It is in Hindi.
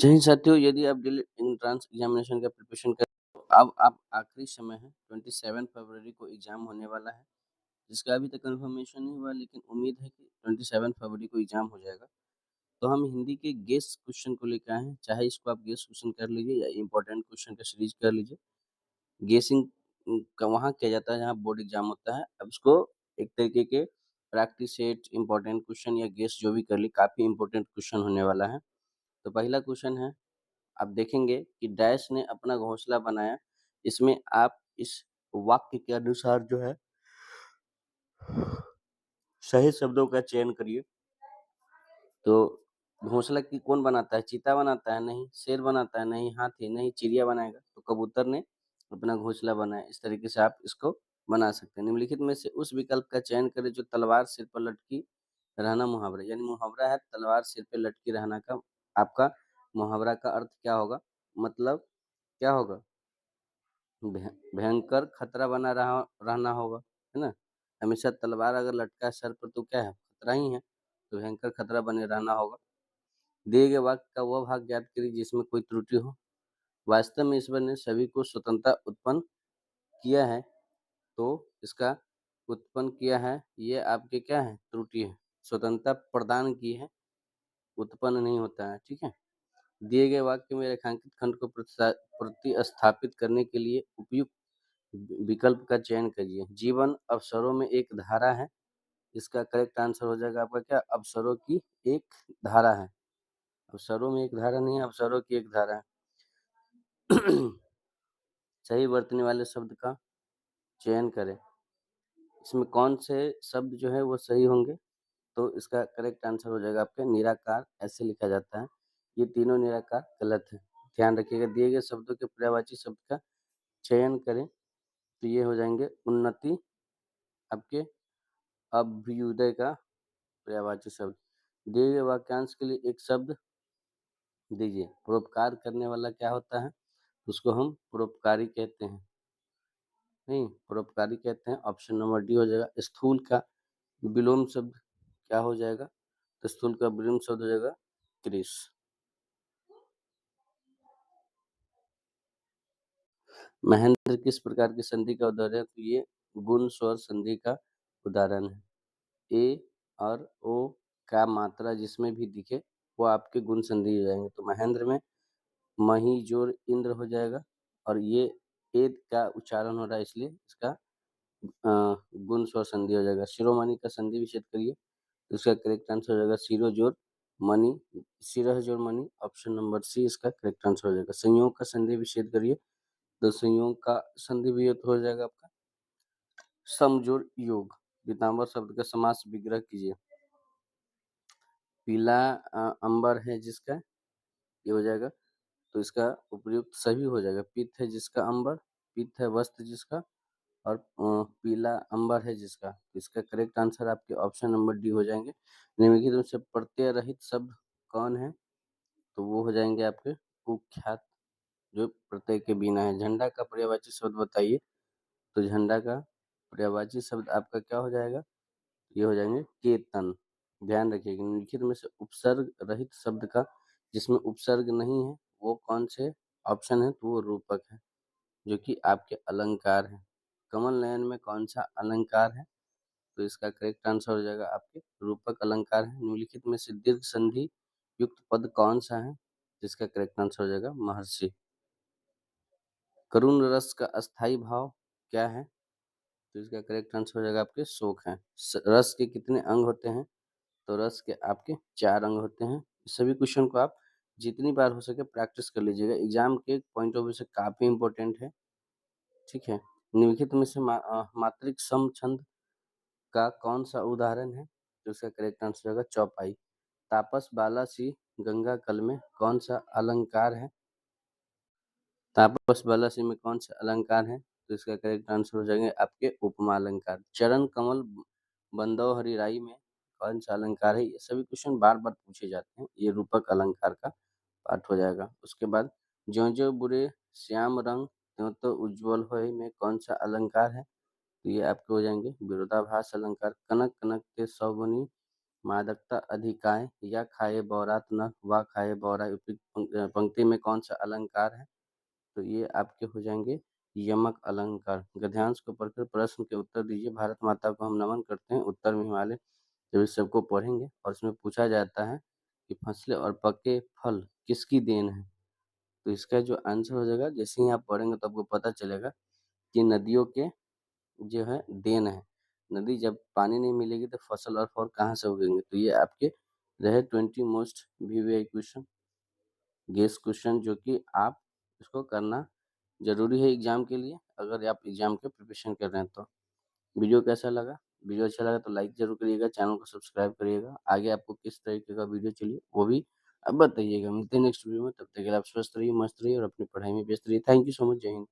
जय हिंद साथियों, यदि आप डेली एंट्रेंस एग्जामिनेशन का प्रिपरेशन कर रहे हो, अब आप आखिरी समय है, 27 फरवरी को एग्जाम होने वाला है, जिसका अभी तक कंफर्मेशन नहीं हुआ, लेकिन उम्मीद है कि 27 फरवरी को एग्जाम हो जाएगा। तो हम हिंदी के गेस क्वेश्चन को लेकर आए हैं, चाहे इसको आप गेस क्वेश्चन कर लीजिए या इम्पोर्टेंट क्वेश्चन का सीरीज कर लीजिए। गेसिंग का वहाँ किया जाता है जहाँ बोर्ड एग्जाम होता है। अब इसको एक तरीके के प्रैक्टिस सेट, इम्पोर्टेंट क्वेश्चन या गेस जो भी कर ली, काफ़ी इम्पोर्टेंट क्वेश्चन होने वाला है। तो पहला क्वेश्चन है, आप देखेंगे कि डैश ने अपना घोंसला बनाया। इसमें आप इस वाक्य के अनुसार जो है सही शब्दों का चयन करिए। तो घोंसला की कौन बनाता है? चीता बनाता है? नहीं। शेर बनाता है? नहीं। हाथी? नहीं। चिड़िया बनाएगा। तो कबूतर ने अपना घोंसला बनाया। इस तरीके से आप इसको बना सकते हैं। निम्नलिखित में से उस विकल्प का चयन करें जो तलवार सिर पर लटकी रहना मुहावरा, यानी मुहावरा है तलवार सिर पे लटकी रहना का आपका मुहावरा का अर्थ क्या होगा? मतलब क्या होगा? भयंकर खतरा बना रहा रहना होगा, है ना? हमेशा तलवार अगर लटका है सर पर तो क्या है? खतरा ही है। तो भयंकर खतरा बने रहना होगा। दिए गए वाक्य का वह भाग ज्ञात करिए जिसमें कोई त्रुटि हो। वास्तव में ईश्वर ने सभी को स्वतंत्रता उत्पन्न किया है, तो इसका उत्पन्न किया है, ये आपके क्या है? त्रुटि है। स्वतंत्रता प्रदान की है, उत्पन्न नहीं होता है, ठीक है? दिए गए वाक्य में रेखांकित खंड को प्रतिस्थापित करने के लिए उपयुक्त विकल्प का चयन करिए। जीवन अवसरों में एक धारा है। इसका करेक्ट आंसर हो जाएगा आपका क्या? अवसरों की एक धारा है। अवसरों में एक धारा नहीं है, अवसरों की एक धारा है। सही बरतने वाले शब्द का चयन करें। इसमें कौन से शब्द जो है वो सही होंगे? तो इसका करेक्ट आंसर हो जाएगा आपका निराकार, ऐसे लिखा जाता है। ये तीनों निराकार गलत है। ध्यान रखिएगा, दिए गए शब्दों के पर्यायवाची शब्द का चयन करें। तो ये हो जाएंगे उन्नति, आपके अभ्युदय का पर्यायवाची शब्द। दिए गए वाक्यांश के लिए एक शब्द दीजिए। परोपकार करने वाला क्या होता है? उसको हम परोपकारी कहते हैं। नहीं, परोपकारी कहते हैं। ऑप्शन नंबर डी हो जाएगा। स्थूल का विलोम शब्द क्या हो जाएगा? तो स्थूल का विलोम शब्द हो जाएगा कृष। महेंद्र किस प्रकार की संधि का उदाहरण है? तो ये गुण स्वर संधि का उदाहरण है। ए और ओ का मात्रा जिसमें भी दिखे वो आपके गुण संधि हो जाएंगे। तो महेंद्र में मही जोर इंद्र हो जाएगा, और ये एद का उच्चारण हो रहा है इसलिए इसका गुण स्वर संधि हो जाएगा। शिरोमणि का संधि विच्छेद करिए। तो इसका करेक्ट आंसर हो जाएगा शिरो जोर मणि, शिरः जोर मणि। ऑप्शन नंबर सी इसका करेक्ट आंसर हो जाएगा। संयोग का संधि विच्छेद करिए। तो संयोग का संधि विच्छेद हो जाएगा आपका समजोड़ योग। पीताम्बर शब्द का समास विग्रह कीजिए। पीला अंबर है जिसका, ये हो जाएगा। तो इसका उपयुक्त सभी हो जाएगा। पित्त है जिसका अंबर, पित्त है वस्त्र जिसका, और पीला अंबर है जिसका। तो इसका करेक्ट आंसर आपके ऑप्शन नंबर डी हो जाएंगे। निम्नलिखित में से प्रत्यय रहित शब्द कौन है? तो वो हो जाएंगे आपके कुख्यात, जो प्रत्यय के बिना है। झंडा का पर्यायवाची शब्द बताइए। तो झंडा का पर्यायवाची शब्द आपका क्या हो जाएगा? ये हो जाएंगे केतन। ध्यान रखिएगा, निम्नलिखित में से उपसर्ग रहित शब्द का जिसमें उपसर्ग नहीं है वो कौन से ऑप्शन है? तो वो रूपक है, जो कि आपके अलंकार है। कमल नयन में कौन सा अलंकार है? तो इसका करेक्ट आंसर हो जाएगा आपके रूपक अलंकार है। निम्नलिखित में से दीर्घ संधि युक्त पद कौन सा है? जिसका करेक्ट आंसर हो जाएगा महर्षि। करुण रस का अस्थाई भाव क्या है? तो इसका करेक्ट आंसर हो जाएगा आपके शोक है। रस के कितने अंग होते हैं? तो रस के आपके 4 अंग होते हैं। सभी क्वेश्चन को आप जितनी बार हो सके प्रैक्टिस कर लीजिएगा। एग्जाम के पॉइंट ऑफ व्यू से काफी इंपॉर्टेंट है, ठीक है। निम्नलिखित में से मात्रिक सम छंद का कौन सा उदाहरण है? तो इसका करेक्ट आंसर होगा चौपाई। तापस बाला सी गंगा कल में कौन सा अलंकार है? तापस बाला सी में कौन सा अलंकार है? तो इसका करेक्ट आंसर हो जाएंगे आपके उपमा अलंकार। चरण कमल बंदो हरिराई में कौन सा अलंकार है? ये सभी क्वेश्चन बार बार पूछे जाते हैं। ये रूपक अलंकार का पार्ट हो जाएगा। उसके बाद ज्यो ज्यो बुरे श्याम रंग त्यों तो उज्ज्वल होए में कौन सा अलंकार है? तो ये आपके हो जाएंगे विरोधाभास अलंकार। कनक कनक के सौबनी मादकता अधिकाय या खाए बौरात न व खाए बौरा उपयुक्त पंक्ति में कौन सा अलंकार है? तो ये आपके हो जाएंगे यमक अलंकार। गद्यांश को पढ़कर प्रश्न के उत्तर दीजिए। भारत माता को हम नमन करते हैं, उत्तर में हिमालय। तो इस सबको पढ़ेंगे और इसमें पूछा जाता है कि फसलें और पके फल किसकी देन है? तो इसका जो आंसर हो जाएगा, जैसे ही आप पढ़ेंगे तो आपको पता चलेगा कि नदियों के जो है देन है। नदी जब पानी नहीं मिलेगी तो फसल और फल कहाँ से उगेंगे? तो ये आपके रहे 20 most VVI question, guess question, जो कि आप इसको करना ज़रूरी है एग्जाम के लिए, अगर आप एग्जाम के प्रिपरेशन कर रहे हैं तो। वीडियो कैसा लगा? वीडियो अच्छा लगा तो लाइक ज़रूर करिएगा, चैनल को सब्सक्राइब करिएगा। आगे आपको किस तरीके का वीडियो चाहिए वो भी आप बताइएगा। मिलते हैं नेक्स्ट वीडियो में, तब तक के लिए आप स्वस्थ रहिए, मस्त रहिए और अपनी पढ़ाई में व्यस्त रहिए। Thank you so much. जय हिंद।